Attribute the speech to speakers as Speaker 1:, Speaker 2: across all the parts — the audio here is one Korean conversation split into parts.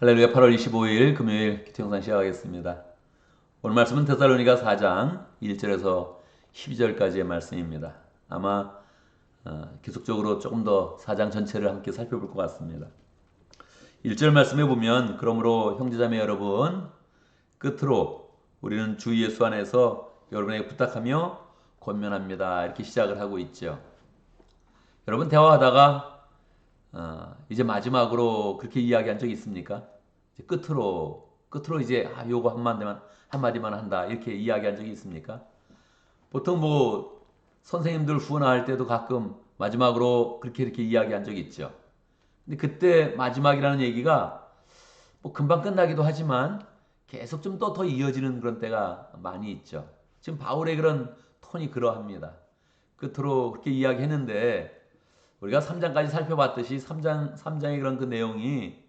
Speaker 1: 할렐루야. 8월 25일 금요일 기초영상 시작하겠습니다. 오늘 말씀은 데살로니가 4장 1절에서 12절까지의 말씀입니다. 아마 계속적으로 조금 더 4장 전체를 함께 살펴볼 것 같습니다. 1절 말씀에 보면 그러므로 형제자매 여러분 끝으로 우리는 주 예수 안에서 여러분에게 부탁하며 권면합니다. 이렇게 시작을 하고 있죠. 여러분 대화하다가 이제 마지막으로 그렇게 이야기한 적이 있습니까? 이제 끝으로 이제 요거 한마디만 한다 이렇게 이야기한 적이 있습니까? 보통 뭐 선생님들 후원할 때도 가끔 마지막으로 이렇게 이야기한 적이 있죠. 근데 그때 마지막이라는 얘기가 뭐 금방 끝나기도 하지만 계속 좀 더 이어지는 그런 때가 많이 있죠. 지금 바울의 그런 톤이 그러합니다. 끝으로 그렇게 이야기했는데 우리가 3장까지 살펴봤듯이 3장의 그런 그 내용이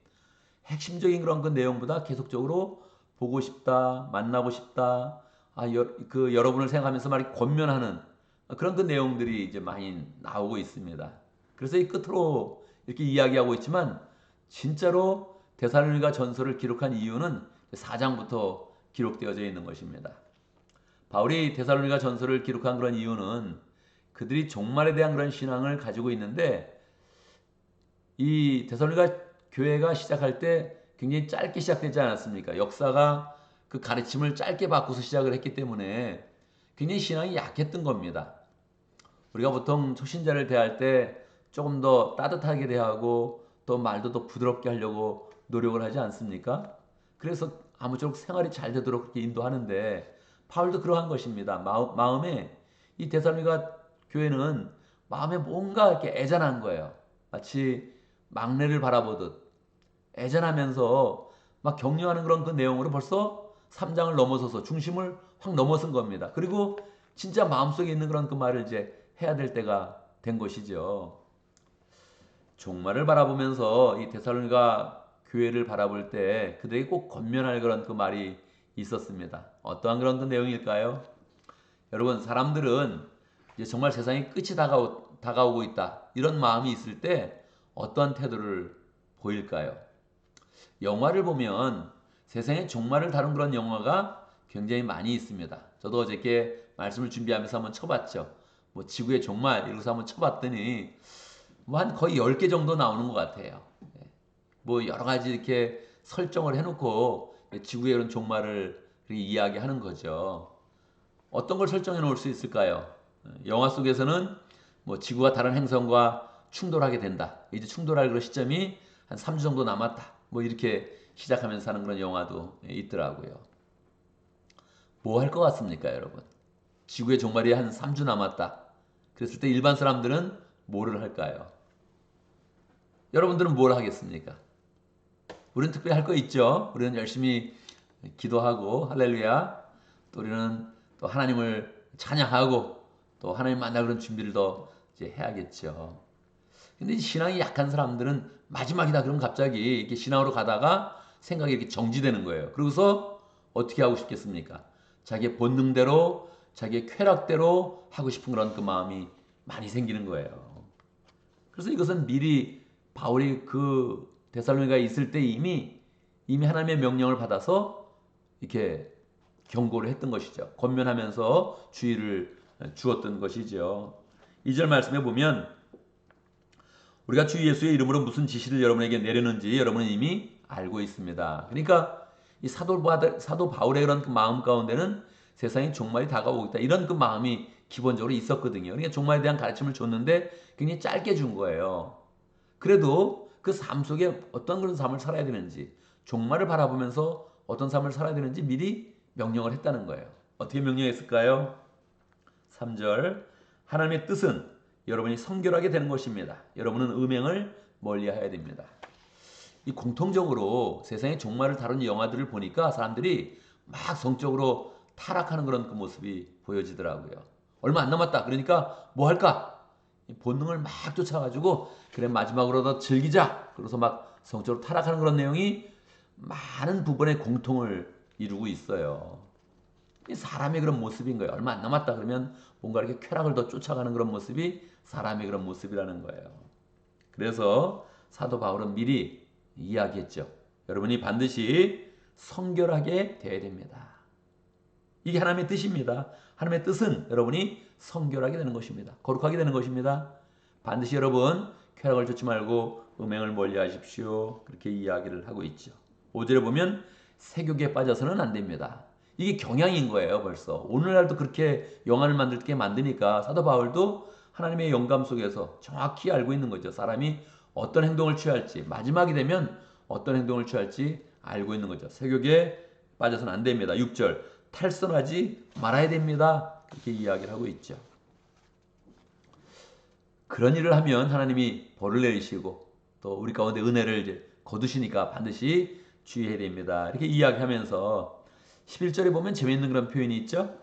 Speaker 1: 핵심적인 그런 그 내용보다 계속적으로 보고 싶다, 만나고 싶다, 여러분을 생각하면서 막 권면하는 그런 그 내용들이 이제 많이 나오고 있습니다. 그래서 이 끝으로 이렇게 이야기하고 있지만 진짜로 데살로니가 전서를 기록한 이유는 4장부터 기록되어져 있는 것입니다. 바울이 데살로니가 전서를 기록한 그런 이유는 그들이 종말에 대한 그런 신앙을 가지고 있는데 이 데살로니가 교회가 시작할 때 굉장히 짧게 시작되지 않았습니까? 역사가 그 가르침을 짧게 바꿔서 시작을 했기 때문에 굉장히 신앙이 약했던 겁니다. 우리가 보통 초신자를 대할 때 조금 더 따뜻하게 대하고 또 말도 더 부드럽게 하려고 노력을 하지 않습니까? 그래서 아무쪼록 생활이 잘 되도록 그렇게 인도하는데 바울도 그러한 것입니다. 마음에 이 데살로니가 교회는 마음에 뭔가 이렇게 애잔한 거예요. 마치 막내를 바라보듯 애잔하면서 막 격려하는 그런 그 내용으로 벌써 3장을 넘어서서 중심을 확 넘어선 겁니다. 그리고 진짜 마음속에 있는 그런 그 말을 이제 해야 될 때가 된 것이죠. 종말을 바라보면서 이 데살로니가 교회를 바라볼 때 그들에게 꼭 권면할 그런 그 말이 있었습니다. 어떠한 그런 그 내용일까요? 여러분 사람들은 이제 정말 세상의 끝이 다가오고 있다 이런 마음이 있을 때 어떠한 태도를 보일까요? 영화를 보면 세상의 종말을 다룬 그런 영화가 굉장히 많이 있습니다. 저도 어저께 말씀을 준비하면서 한번 쳐봤죠. 뭐 지구의 종말 이러고서 한번 쳐봤더니 뭐 한 거의 10개 정도 나오는 것 같아요. 뭐 여러 가지 이렇게 설정을 해놓고 지구의 이런 종말을 이야기하는 거죠. 어떤 걸 설정해 놓을 수 있을까요? 영화 속에서는 뭐 지구가 다른 행성과 충돌하게 된다. 이제 충돌할 그런 시점이 한 3주 정도 남았다. 뭐 이렇게 시작하면서 하는 그런 영화도 있더라고요. 뭐 할 것 같습니까, 여러분? 지구의 종말이 한 3주 남았다. 그랬을 때 일반 사람들은 뭐를 할까요? 여러분들은 뭘 하겠습니까? 우리는 특별히 할 거 있죠. 우리는 열심히 기도하고 할렐루야. 또 우리는 또 하나님을 찬양하고 또 하나님 만날 그런 준비를 더 이제 해야겠죠. 근데 신앙이 약한 사람들은 마지막이다 그러면 갑자기 이렇게 신앙으로 가다가 생각이 이렇게 정지되는 거예요. 그러고서 어떻게 하고 싶겠습니까? 자기의 본능대로 자기의 쾌락대로 하고 싶은 그런 그 마음이 많이 생기는 거예요. 그래서 이것은 미리 바울이 그 데살로니가에 있을 때 이미 하나님의 명령을 받아서 이렇게 경고를 했던 것이죠. 권면하면서 주의를 주었던 것이죠. 2절 말씀에 보면 우리가 주 예수의 이름으로 무슨 지시를 여러분에게 내렸는지 여러분은 이미 알고 있습니다. 그러니까 이 사도 바울의 그런 그 마음 가운데는 세상의 종말이 다가오고 있다. 이런 그 마음이 기본적으로 있었거든요. 그러니까 종말에 대한 가르침을 줬는데 굉장히 짧게 준 거예요. 그래도 그 삶 속에 어떤 그런 삶을 살아야 되는지, 종말을 바라보면서 어떤 삶을 살아야 되는지 미리 명령을 했다는 거예요. 어떻게 명령했을까요? 3절 하나님의 뜻은 여러분이 성결하게 되는 것입니다. 여러분은 음행을 멀리해야 됩니다. 이 공통적으로 세상의 종말을 다룬 영화들을 보니까 사람들이 막 성적으로 타락하는 그런 그 모습이 보여지더라고요. 얼마 안 남았다. 그러니까 뭐 할까? 본능을 막 쫓아가지고 그래 마지막으로 더 즐기자. 그래서 막 성적으로 타락하는 그런 내용이 많은 부분의 공통을 이루고 있어요. 이 사람의 그런 모습인 거예요. 얼마 안 남았다 그러면 뭔가 이렇게 쾌락을 더 쫓아가는 그런 모습이 사람의 그런 모습이라는 거예요. 그래서 사도 바울은 미리 이야기했죠. 여러분이 반드시 성결하게 되어야 됩니다. 이게 하나님의 뜻입니다. 하나님의 뜻은 여러분이 성결하게 되는 것입니다. 거룩하게 되는 것입니다. 반드시 여러분 쾌락을 쫓지 말고 음행을 멀리 하십시오. 그렇게 이야기를 하고 있죠. 5절에 보면 색욕에 빠져서는 안 됩니다. 이게 경향인 거예요. 벌써 오늘날도 그렇게 영화를 만들게 만드니까 사도 바울도 하나님의 영감 속에서 정확히 알고 있는 거죠. 사람이 어떤 행동을 취할지, 마지막이 되면 어떤 행동을 취할지 알고 있는 거죠. 색욕에 빠져서는 안 됩니다. 6절 탈선하지 말아야 됩니다. 그렇게 이야기를 하고 있죠. 그런 일을 하면 하나님이 벌을 내리시고 또 우리 가운데 은혜를 이제 거두시니까 반드시 주의해야 됩니다. 이렇게 이야기하면서 11절에 보면 재미있는 그런 표현이 있죠.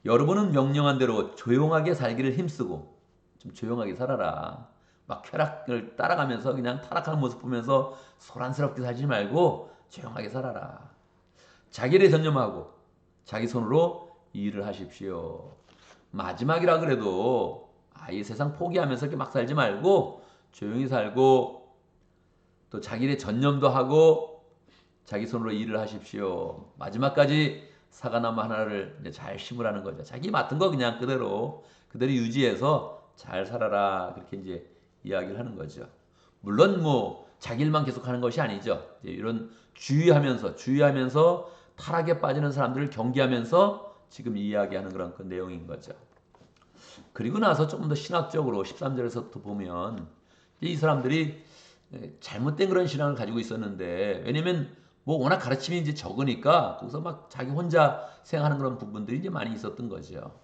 Speaker 1: 여러분은 명령한 대로 조용하게 살기를 힘쓰고 좀 조용하게 살아라. 막 쾌락을 따라가면서 그냥 타락하는 모습 보면서 소란스럽게 살지 말고 조용하게 살아라. 자기 일에 전념하고 자기 손으로 일을 하십시오. 마지막이라 그래도 이 세상 포기하면서 이렇게 막 살지 말고 조용히 살고 또 자기 일에 전념도 하고 자기 손으로 일을 하십시오. 마지막까지 사과나무 하나를 잘 심으라는 거죠. 자기 맡은 거 그냥 그대로 유지해서 잘 살아라. 그렇게 이제 이야기를 하는 거죠. 물론 뭐 자기 일만 계속 하는 것이 아니죠. 이런 주의하면서 타락에 빠지는 사람들을 경계하면서 지금 이야기하는 그런 그 내용인 거죠. 그리고 나서 조금 더 신학적으로 13절에서부터 보면 이 사람들이 잘못된 그런 신앙을 가지고 있었는데, 왜냐면 뭐 워낙 가르침이 이제 적으니까 거기서 막 자기 혼자 생각하는 그런 부분들이 이제 많이 있었던 거죠.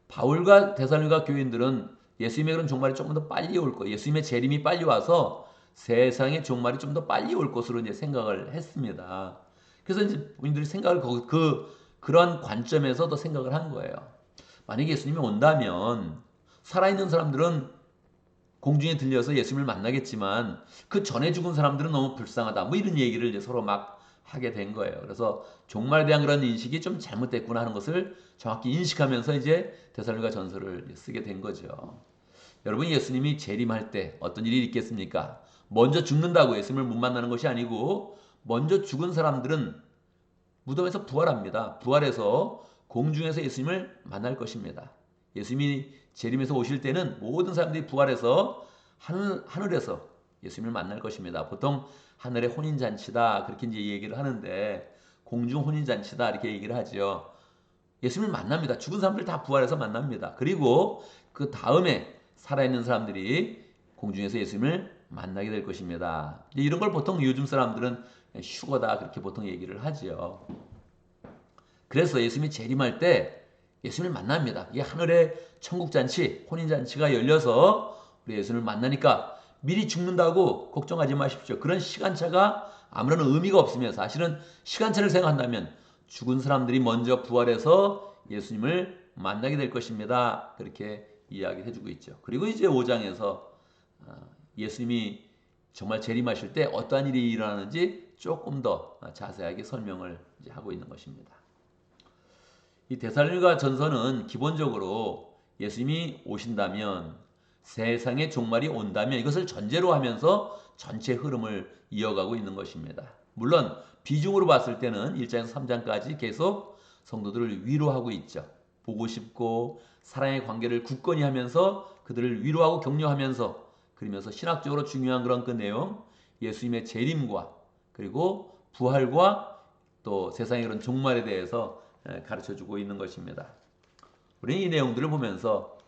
Speaker 1: 바울과 데살로니가 교인들은 예수님의 그런 종말이 조금 더 빨리 올 거, 예수님의 재림이 빨리 와서 세상의 종말이 좀 더 빨리 올 것으로 이제 생각을 했습니다. 그래서 이제 본인들이 생각을 그런 관점에서 더 생각을 한 거예요. 만약에 예수님이 온다면 살아있는 사람들은 공중에 들려서 예수님을 만나겠지만 그 전에 죽은 사람들은 너무 불쌍하다. 뭐 이런 얘기를 이제 서로 막 하게 된 거예요. 그래서 종말에 대한 그런 인식이 좀 잘못됐구나 하는 것을 정확히 인식하면서 이제 데살로니가 전서를 쓰게 된 거죠. 여러분, 예수님이 재림할 때 어떤 일이 있겠습니까? 먼저 죽는다고 예수님을 못 만나는 것이 아니고 먼저 죽은 사람들은 무덤에서 부활합니다. 부활해서 공중에서 예수님을 만날 것입니다. 예수님이 재림해서 오실 때는 모든 사람들이 부활해서 하늘에서 예수님을 만날 것입니다. 보통 하늘의 혼인잔치다 그렇게 이제 얘기를 하는데, 공중 혼인잔치다 이렇게 얘기를 하죠. 예수님을 만납니다. 죽은 사람들 다 부활해서 만납니다. 그리고 그 다음에 살아있는 사람들이 공중에서 예수님을 만나게 될 것입니다. 이런 걸 보통 요즘 사람들은 휴거다 그렇게 보통 얘기를 하죠. 그래서 예수님이 재림할 때 예수님을 만납니다. 이게 하늘의 천국잔치, 혼인잔치가 열려서 우리 예수님을 만나니까 미리 죽는다고 걱정하지 마십시오. 그런 시간차가 아무런 의미가 없으며, 사실은 시간차를 생각한다면 죽은 사람들이 먼저 부활해서 예수님을 만나게 될 것입니다. 그렇게 이야기를 해주고 있죠. 그리고 이제 5장에서 예수님이 정말 재림하실 때 어떠한 일이 일어나는지 조금 더 자세하게 설명을 이제 하고 있는 것입니다. 이 데살로니가 전서는 기본적으로 예수님이 오신다면, 세상의 종말이 온다면 이것을 전제로 하면서 전체 흐름을 이어가고 있는 것입니다. 물론 비중으로 봤을 때는 1장에서 3장까지 계속 성도들을 위로하고 있죠. 보고 싶고 사랑의 관계를 굳건히 하면서 그들을 위로하고 격려하면서, 그러면서 신학적으로 중요한 그런 그 내용, 예수님의 재림과 그리고 부활과 또 세상의 그런 종말에 대해서 가르쳐주고 있는 것입니다. 우리는 이 내용들을 보면서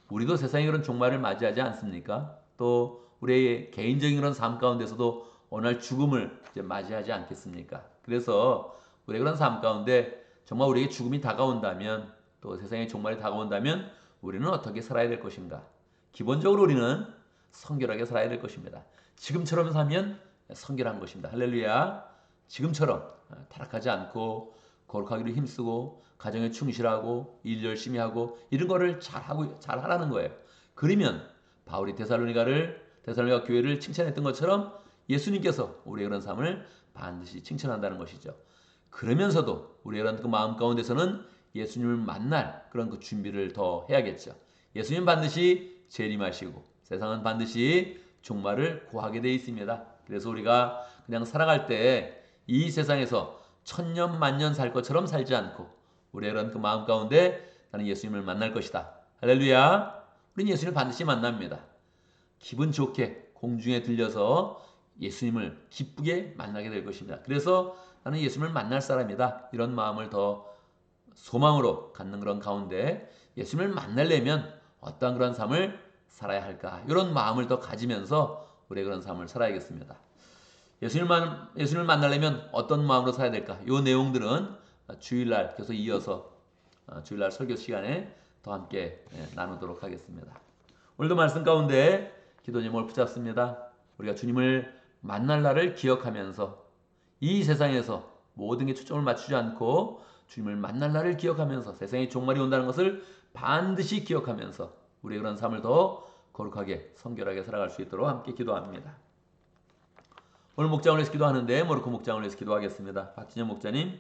Speaker 1: 우리도 세상의 그런 종말을 맞이하지 않습니까? 또 우리의 개인적인 그런 삶 가운데서도 어느 날 죽음을 이제 맞이하지 않겠습니까? 그래서 우리의 그런 삶 가운데 정말 우리에게 죽음이 다가온다면, 또 세상의 종말이 다가온다면 우리는 어떻게 살아야 될 것인가? 기본적으로 우리는 성결하게 살아야 될 것입니다. 지금처럼 살면 성결한 것입니다. 할렐루야. 지금처럼 타락하지 않고 거룩하기로 힘쓰고 가정에 충실하고 일 열심히 하고 이런 거를 잘 하라는 거예요. 그러면 바울이 데살로니가 교회를 칭찬했던 것처럼 예수님께서 우리의 그런 삶을 반드시 칭찬한다는 것이죠. 그러면서도 우리의 그런 그 마음 가운데서는 예수님을 만날 그런 그 준비를 더 해야겠죠. 예수님 반드시 재림하시고 세상은 반드시 종말을 고하게 되어 있습니다. 그래서 우리가 그냥 살아갈 때 이 세상에서 천년 만년 살 것처럼 살지 않고 우리의 그런 그 마음 가운데 나는 예수님을 만날 것이다. 할렐루야. 우리는 예수님을 반드시 만납니다. 기분 좋게 공중에 들려서 예수님을 기쁘게 만나게 될 것입니다. 그래서 나는 예수님을 만날 사람이다. 이런 마음을 더 소망으로 갖는 그런 가운데 예수님을 만나려면 어떤 그런 삶을 살아야 할까? 이런 마음을 더 가지면서 우리의 그런 삶을 살아야겠습니다. 예수님을 만나려면 어떤 마음으로 살아야 될까? 이 내용들은 주일날 계속 이어서 주일날 설교 시간에 더 함께 나누도록 하겠습니다. 오늘도 말씀 가운데 기도 제목을 붙잡습니다. 우리가 주님을 만날 날을 기억하면서 이 세상에서 모든 게 초점을 맞추지 않고 주님을 만날 날을 기억하면서 세상에 종말이 온다는 것을 반드시 기억하면서 우리의 그런 삶을 더 거룩하게 성결하게 살아갈 수 있도록 함께 기도합니다. 오늘 목장을 위해서 기도하는데 모로코 목장을 위해서 기도하겠습니다. 박진영 목자님,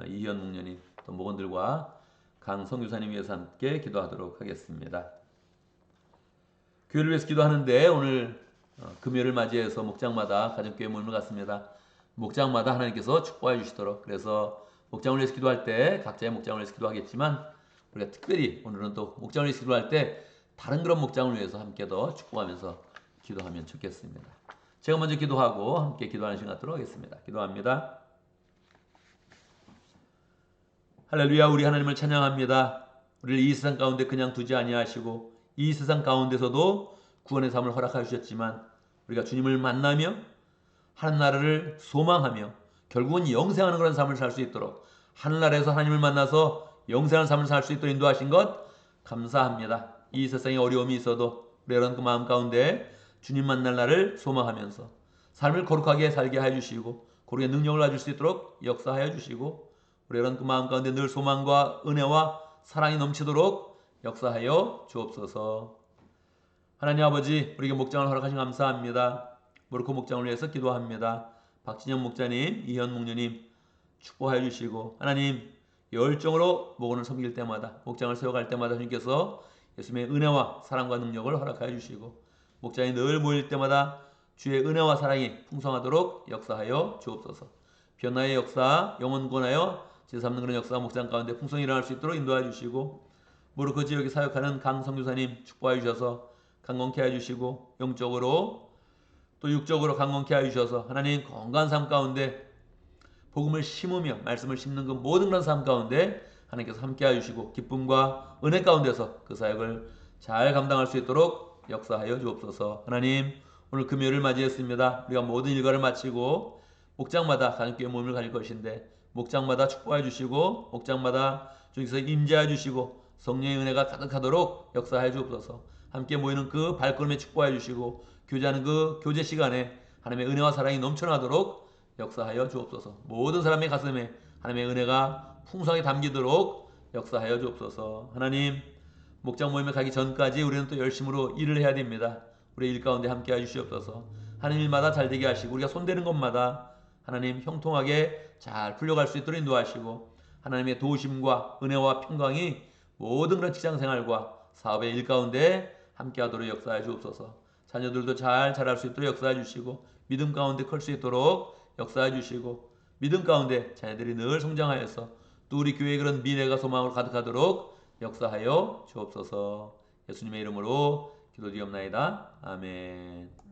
Speaker 1: 이현 목녀님, 또 목원들과 강성규사님 위해서 함께 기도하도록 하겠습니다. 교회를 위해서 기도하는데 오늘 금요일을 맞이해서 목장마다 가정교회 모임을 갖습니다. 목장마다 하나님께서 축복해 주시도록, 그래서 목장을 위해서 기도할 때 각자의 목장을 위해서 기도하겠지만 우리가 특별히 오늘은 또 목장을 위해서 기도할 때 다른 그런 목장을 위해서 함께 더 축복하면서 기도하면 좋겠습니다. 제가 먼저 기도하고 함께 기도하는 시간 갖도록 하겠습니다. 기도합니다. 할렐루야. 우리 하나님을 찬양합니다. 우리를 이 세상 가운데 그냥 두지 아니하시고 이 세상 가운데서도 구원의 삶을 허락하여 주셨지만 우리가 주님을 만나며 하늘나라를 소망하며 결국은 영생하는 그런 삶을 살 수 있도록 하늘나라에서 하나님을 만나서 영생하는 삶을 살 수 있도록 인도하신 것 감사합니다. 이 세상에 어려움이 있어도 우리 이런 그 마음 가운데 주님 만날 날을 소망하면서 삶을 거룩하게 살게 해주시고 거룩의 능력을 가질 수 있도록 역사하여 주시고 우리 이런 그 마음 가운데 늘 소망과 은혜와 사랑이 넘치도록 역사하여 주옵소서. 하나님 아버지, 우리에게 목장을 허락하신 감사합니다. 모로코 목장을 위해서 기도합니다. 박진영 목자님, 이현 목녀님 축복하여 주시고 하나님 열정으로 목원을 섬길 때마다 목장을 세워갈 때마다 주님께서 예수님의 은혜와 사랑과 능력을 허락하여 주시고 목장이 늘 모일 때마다 주의 은혜와 사랑이 풍성하도록 역사하여 주옵소서. 변화의 역사, 영원 구원하여 제삼는 그런 역사가 목장 가운데 풍성히 일어날 수 있도록 인도해 주시고 모로코 지역에 사역하는 강성규사님 축복하여 주셔서 강건케 하여 주시고 영적으로 또 육적으로 강건케 하여 주셔서 하나님 건강한 삶 가운데 복음을 심으며 말씀을 심는 그 모든 그런 삶 가운데 하나님께서 함께 하여 주시고 기쁨과 은혜 가운데서 그 사역을 잘 감당할 수 있도록 역사하여 주옵소서. 하나님 오늘 금요일을 맞이했습니다. 우리가 모든 일과를 마치고 목장마다 가족교회 모임을 가질 것인데 목장마다 축복해 주시고 목장마다 주님께서 임재해 주시고 성령의 은혜가 가득하도록 역사해 주옵소서. 함께 모이는 그 발걸음에 축복해 주시고 교제하는 그 교제 시간에 하나님의 은혜와 사랑이 넘쳐나도록 역사하여 주옵소서. 모든 사람의 가슴에 하나님의 은혜가 풍성하게 담기도록 역사하여 주옵소서. 하나님 목장 모임에 가기 전까지 우리는 또 열심으로 일을 해야 됩니다. 우리 일 가운데 함께 해주시옵소서. 하는 일마다 잘 되게 하시고 우리가 손대는 것마다 하나님 형통하게 잘 풀려갈 수 있도록 인도하시고 하나님의 도우심과 은혜와 평강이 모든 그런 직장생활과 사업의 일 가운데 함께 하도록 역사해 주옵소서. 자녀들도 잘 자랄 수 있도록 역사해 주시고 믿음 가운데 클 수 있도록 역사해 주시고 믿음 가운데 자녀들이 늘 성장하여서 또 우리 교회의 그런 미래가 소망으로 가득하도록 역사하여 주옵소서. 예수님의 이름으로 기도드리옵나이다. 아멘.